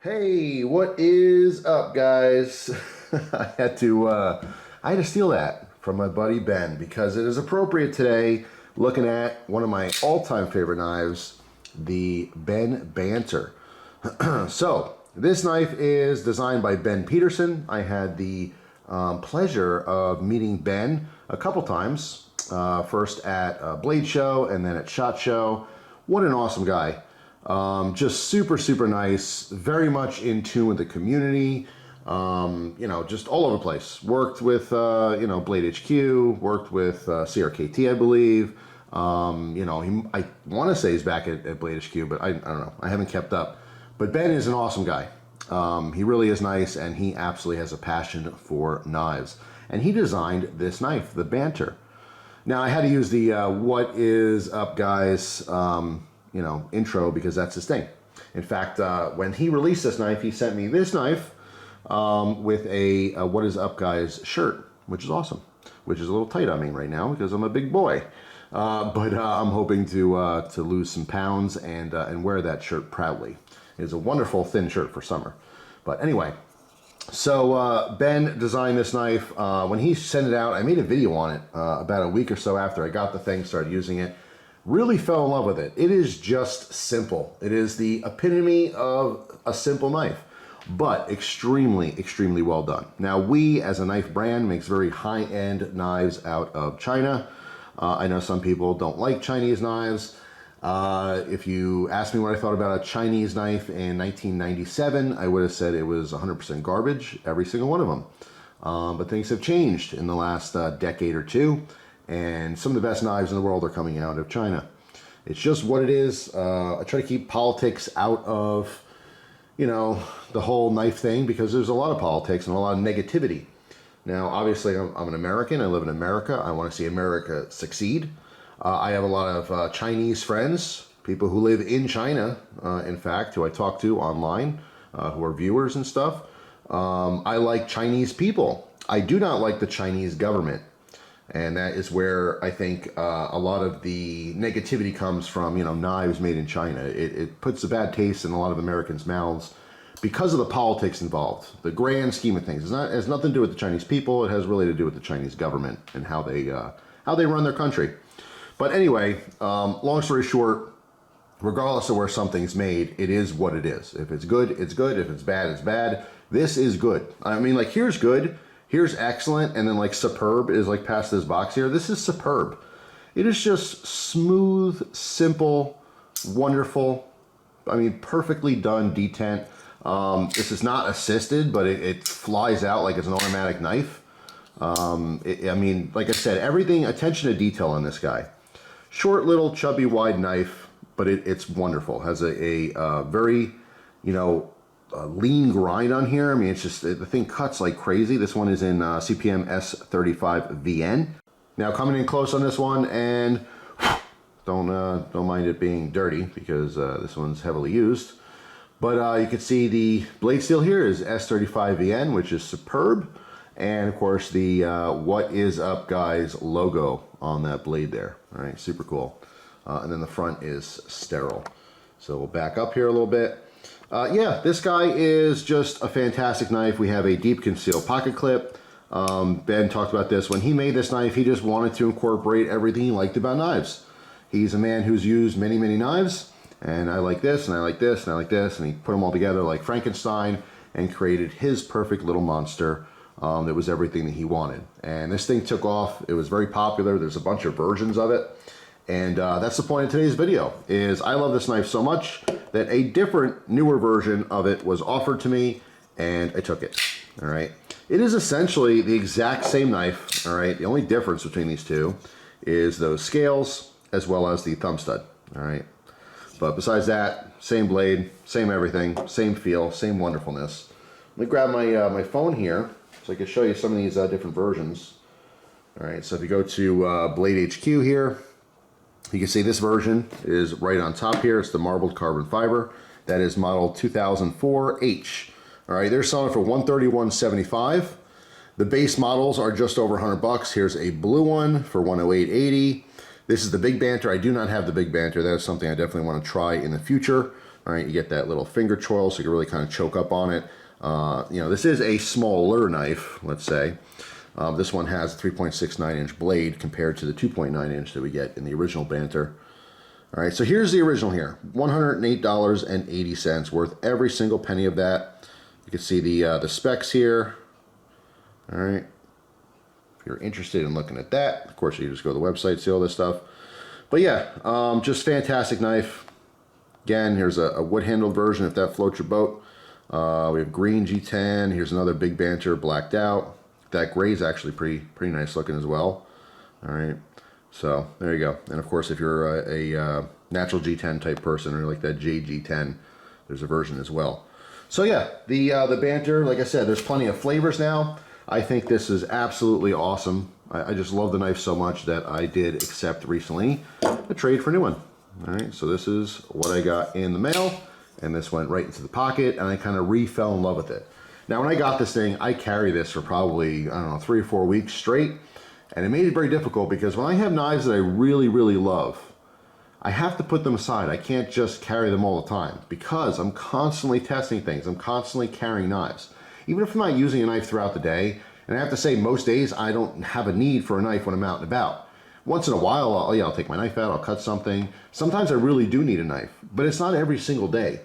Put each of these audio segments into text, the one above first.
Hey, what is up, guys? I had to steal that from my buddy Ben because it is appropriate today. Looking at one of my all-time favorite knives, the Banter. So this knife is designed by Ben Peterson. I had the pleasure of meeting Ben a couple times. First at a Blade Show and then at SHOT Show. What an awesome guy. Just super nice, very much in tune with the community, you know, just all over the place. Worked with, you know, BladeHQ, worked with CRKT, I believe. You know, I want to say he's back at BladeHQ, but I don't know. I haven't kept up. But Ben is an awesome guy. He really is nice, and he absolutely has a passion for knives. And he designed this knife, the Banter. Now, I had to use the what is up, guys, you know, intro because that's his thing. In fact, when he released this knife, he sent me this knife with a what is up, guys shirt, which is awesome, which is a little tight on me right now because I'm a big boy. But I'm hoping to lose some pounds and wear that shirt proudly. It's a wonderful thin shirt for summer. But anyway, so Ben designed this knife. When he sent it out, I made a video on it about a week or so after I got the thing, started using it. Really fell in love with it. It is just simple. It is the epitome of a simple knife, but extremely well done. Now, we as a knife brand makes very high-end knives out of China. I know some people don't like Chinese knives. If you asked me what I thought about a Chinese knife in 1997, I would have said it was 100% garbage, every single one of them. But things have changed in the last decade or two. And some of the best knives in the world are coming out of China. It's just what it is. I try to keep politics out of, you know, the whole knife thing because there's a lot of politics and a lot of negativity. Now, obviously, I'm an American. I live in America. I want to see America succeed. I have a lot of Chinese friends, people who live in China, in fact, who I talk to online, who are viewers and stuff. I like Chinese people. I do not like the Chinese government. And that is where I think a lot of the negativity comes from, you know, knives made in China. It puts a bad taste in a lot of Americans' mouths because of the politics involved. The grand scheme of things. It has nothing to do with the Chinese people. It has really to do with the Chinese government and how they run their country. But anyway, long story short, regardless of where something's made, it is what it is. If it's good, it's good. If it's bad, it's bad. This is good. I mean, like, here's good. Here's excellent, and then like superb is like past this box here. This is superb. It is just smooth, simple, wonderful. I mean, perfectly done detent. This is not assisted, but it flies out like it's an automatic knife. I mean, like I said, everything, attention to detail on this guy. Short, little, chubby, wide knife, but it's wonderful. Has a very, you know, lean grind on here. I mean, it's just, the thing cuts like crazy. This one is in CPM S35VN. Now, coming in close on this one, and don't mind it being dirty because this one's heavily used. But you can see the blade steel here is S35VN, which is superb. And of course, the What Is Up Guys logo on that blade there. All right, super cool. And then the front is sterile. So we'll back up here a little bit. Yeah, this guy is just a fantastic knife. We have a deep concealed pocket clip. Ben talked about this. When he made this knife, he just wanted to incorporate everything he liked about knives. He's a man who's used many knives, and I like this, and I like this, and I like this, and he put them all together like Frankenstein and created his perfect little monster that was everything that he wanted. And this thing took off. It was very popular. There's a bunch of versions of it. And that's the point of today's video, is I love this knife so much that a different, newer version of it was offered to me, and I took it, all right? It is essentially the exact same knife, all right? The only difference between these two is those scales as well as the thumb stud, all right? But besides that, same blade, same everything, same feel, same wonderfulness. Let me grab my phone here so I can show you some of these different versions. All right, so if you go to BladeHQ here, you can see this version is right on top here. It's the marbled carbon fiber. That is model 2004H. All right, they're selling for $131.75. The base models are just over 100 bucks. Here's a blue one for $108.80. This is the Big Banter. I do not have the Big Banter. That is something I definitely want to try in the future. All right, you get that little finger choil, so you can really kind of choke up on it. You know, this is a smaller knife, let's say. This one has a 3.69-inch blade compared to the 2.9-inch that we get in the original Banter. All right, so here's the original here, $108.80, worth every single penny of that. You can see the specs here. All right, if you're interested in looking at that, of course, you just go to the website, see all this stuff. But yeah, just fantastic knife. Again, here's a wood-handled version if that floats your boat. We have green G10. Here's another big Banter blacked out. That gray is actually pretty nice looking as well. All right, so there you go. And of course, if you're a natural G10 type person or like that JG10, there's a version as well. So yeah, the Banter, like I said, there's plenty of flavors now. I think this is absolutely awesome. I just love the knife so much that I did accept recently a trade for a new one. All right, so this is what I got in the mail, and this went right into the pocket, and I kind of fell in love with it. Now, when I got this thing, I carry this for probably, I don't know, 3 or 4 weeks straight, and it made it very difficult because when I have knives that I really, really love, I have to put them aside. I can't just carry them all the time because I'm constantly testing things. I'm constantly carrying knives. Even if I'm not using a knife throughout the day, and I have to say most days I don't have a need for a knife when I'm out and about. Once in a while, I'll take my knife out, I'll cut something. Sometimes I really do need a knife, but it's not every single day.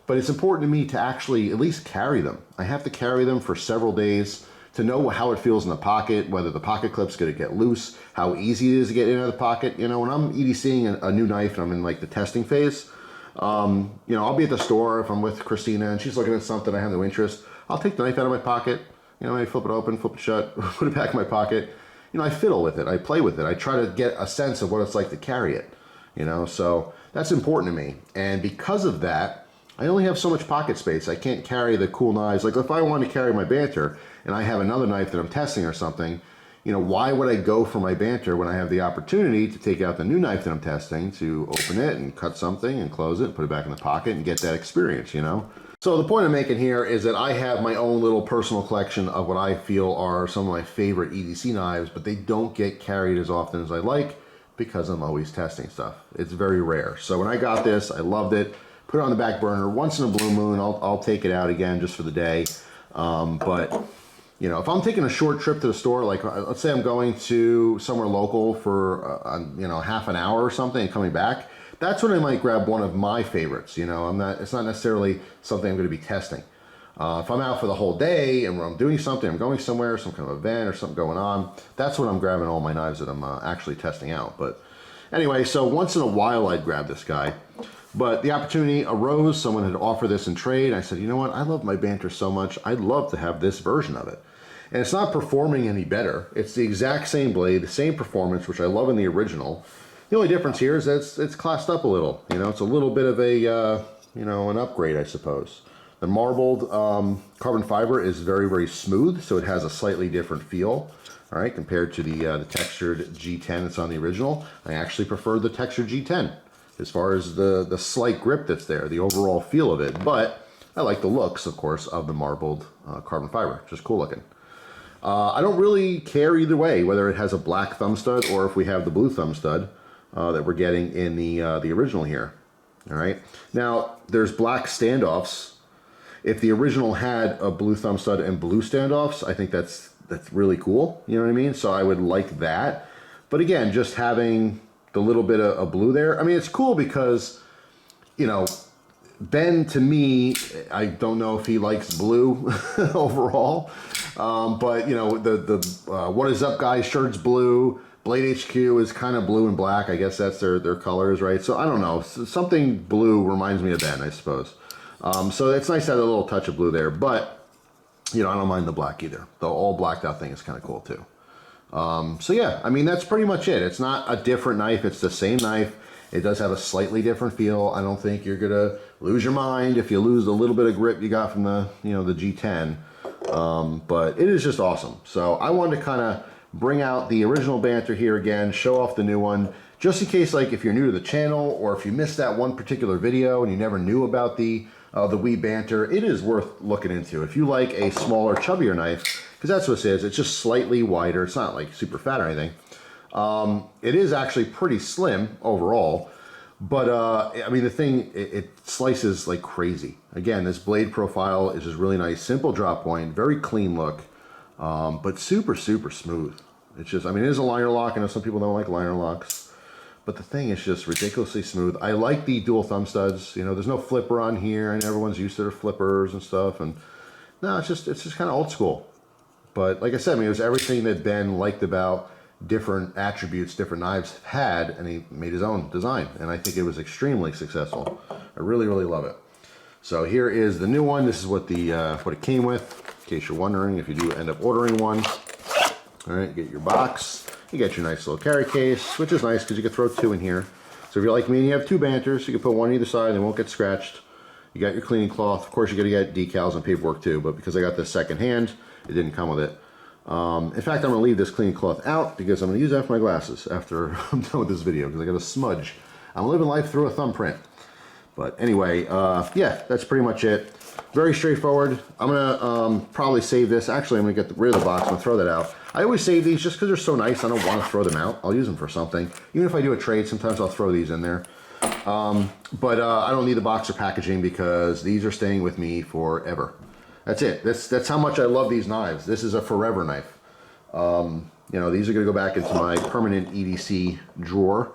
But it's important to me to actually at least carry them. I have to carry them for several days to know how it feels in the pocket, whether the pocket clip's gonna get loose, how easy it is to get into the pocket. You know, when I'm EDCing a new knife and I'm in like the testing phase, you know, I'll be at the store if I'm with Christina and she's looking at something I have no interest. I'll take the knife out of my pocket, you know, maybe flip it open, flip it shut, put it back in my pocket. You know, I fiddle with it, I play with it. I try to get a sense of what it's like to carry it, you know, so that's important to me. And because of that, I only have so much pocket space. I can't carry the cool knives. Like if I want to carry my Banter and I have another knife that I'm testing or something, you know, why would I go for my Banter when I have the opportunity to take out the new knife that I'm testing, to open it and cut something and close it, put it back in the pocket and get that experience, you know? So the point I'm making here is that I have my own little personal collection of what I feel are some of my favorite EDC knives, but they don't get carried as often as I like because I'm always testing stuff. It's very rare. So when I got this, I loved it. Put it on the back burner. Once in a blue moon, I'll take it out again just for the day. But you know, if I'm taking a short trip to the store, like let's say I'm going to somewhere local for you know, half an hour or something and coming back, that's when I might grab one of my favorites. You know, it's not necessarily something I'm going to be testing. If I'm out for the whole day and I'm doing something, I'm going somewhere, some kind of event or something going on, that's when I'm grabbing all my knives that I'm actually testing out. But anyway, so once in a while I'd grab this guy. But the opportunity arose, someone had offered this in trade. I said, you know what, I love my Banter so much, I'd love to have this version of it. And it's not performing any better. It's the exact same blade, the same performance, which I love in the original. The only difference here is that it's classed up a little. You know, it's a little bit of a, you know, an upgrade, I suppose. The marbled carbon fiber is very, very smooth, so it has a slightly different feel. All right, compared to the textured G10 that's on the original. I actually prefer the textured G10 as far as the slight grip that's there, the overall feel of it. But I like the looks, of course, of the marbled carbon fiber. Just cool looking. I don't really care either way, whether it has a black thumb stud or if we have the blue thumb stud that we're getting in the original here. All right. Now, there's black standoffs. If the original had a blue thumb stud and blue standoffs, I think that's really cool. You know what I mean? So I would like that. But again, just having the little bit of blue there, I mean, it's cool because, you know, Ben, to me, I don't know if he likes blue overall, but you know, the What Is Up guys shirt's blue. BladeHQ is kind of blue and black. I guess that's their colors, right? So I don't know. Something blue reminds me of Ben, I suppose. So it's nice to have a little touch of blue there, but you know, I don't mind the black either. The all blacked out thing is kind of cool too. So yeah, I mean, that's pretty much it. It's not a different knife. It's the same knife. It does have a slightly different feel. I don't think you're gonna lose your mind if you lose a little bit of grip you got from the, you know, the G10. But it is just awesome. So I wanted to kind of bring out the original Banter here again, show off the new one, just in case, like, if you're new to the channel or if you missed that one particular video and you never knew about the wee Banter, it is worth looking into. If you like a smaller, chubbier knife, because that's what this is, it's just slightly wider. It's not like super fat or anything. It is actually pretty slim overall, But I mean, the thing, it slices like crazy. Again, this blade profile is just really nice. Simple drop point, very clean look, but super, super smooth. It's just, I mean, it is a liner lock. I know some people don't like liner locks, but the thing is just ridiculously smooth. I like the dual thumb studs. You know, there's no flipper on here, and everyone's used to their flippers and stuff. And no, it's just kind of old school. But like I said, I mean, it was everything that Ben liked about different attributes different knives had, and he made his own design, and I think it was extremely successful. I really, really love it. So here is the new one. This is what the what it came with, in case you're wondering if you do end up ordering one. All right, get your box. You get your nice little carry case, which is nice because you can throw two in here. So if you're like me and you have two Banters, you can put one either side and they won't get scratched. You got your cleaning cloth. Of course, you got to get decals and paperwork too, but because I got this second hand, it didn't come with it. In fact, I'm going to leave this cleaning cloth out because I'm going to use that for my glasses after I'm done with this video because I got a smudge. I'm living life through a thumbprint. But anyway, yeah, that's pretty much it. Very straightforward. I'm going to probably save this. Actually, I'm going to get rid of the box. I'm going to throw that out. I always save these just because they're so nice. I don't want to throw them out. I'll use them for something. Even if I do a trade, sometimes I'll throw these in there. But I don't need the box or packaging because these are staying with me forever. That's it. That's how much I love these knives. This is a forever knife. You know, these are going to go back into my permanent EDC drawer,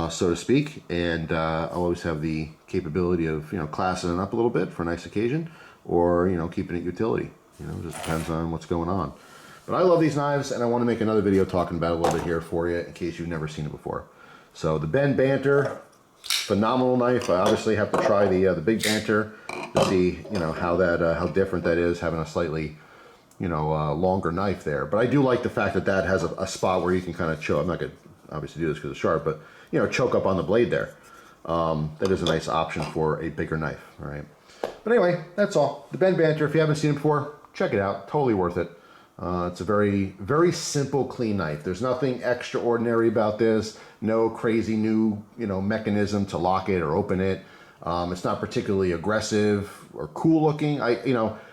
so to speak, and I'll always have the capability of, you know, classing it up a little bit for a nice occasion, or, you know, keeping it utility. You know, it just depends on what's going on. But I love these knives, and I want to make another video talking about it a little bit here for you in case you've never seen it before. So the Ben Banter, phenomenal knife. I obviously have to try the big Banter to see, you know, how different that is, having a slightly, you know, longer knife there. But I do like the fact that that has a spot where you can kind of choke. I'm not going to obviously do this because it's sharp, but, you know, choke up on the blade there. That is a nice option for a bigger knife. All right. But anyway, that's all. The Ben Banter, if you haven't seen it before, check it out. Totally worth it. It's a very, very simple, clean knife. There's nothing extraordinary about this. No crazy new, you know, mechanism to lock it or open it. It's not particularly aggressive or cool looking. I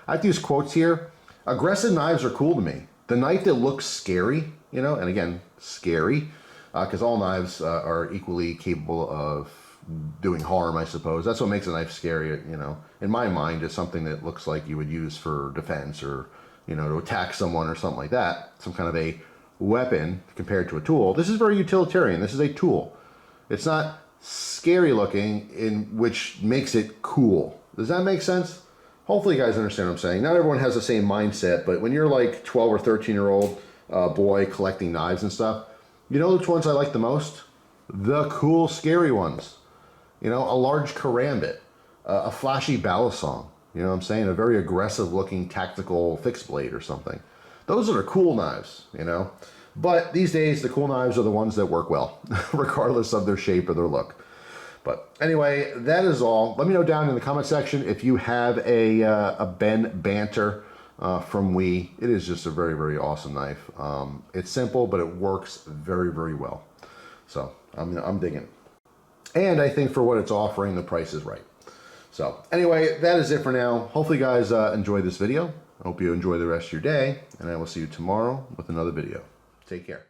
have to use quotes here. Aggressive knives are cool to me. The knife that looks scary, you know, and again, scary, because all knives are equally capable of doing harm, I suppose. That's what makes a knife scary, you know. In my mind, is something that looks like you would use for defense or, you know, to attack someone or something like that. Some kind of a weapon compared to a tool. This is very utilitarian. This is a tool. It's not scary looking, in which makes it cool. Does that make sense? Hopefully you guys understand what I'm saying. Not everyone has the same mindset, but when you're like 12 or 13-year-old boy collecting knives and stuff, you know which ones I like the most? The cool, scary ones. You know, a large karambit, a flashy balisong. You know what I'm saying? A very aggressive looking tactical fixed blade or something. Those are the cool knives, you know? But these days, the cool knives are the ones that work well, regardless of their shape or their look. But anyway, that is all. Let me know down in the comment section if you have a Ben Banter from Wii. It is just a very, very awesome knife. It's simple, but it works very, very well. So I'm digging it. And I think for what it's offering, the price is right. So anyway, that is it for now. Hopefully you guys enjoyed this video. I hope you enjoy the rest of your day, and I will see you tomorrow with another video. Take care.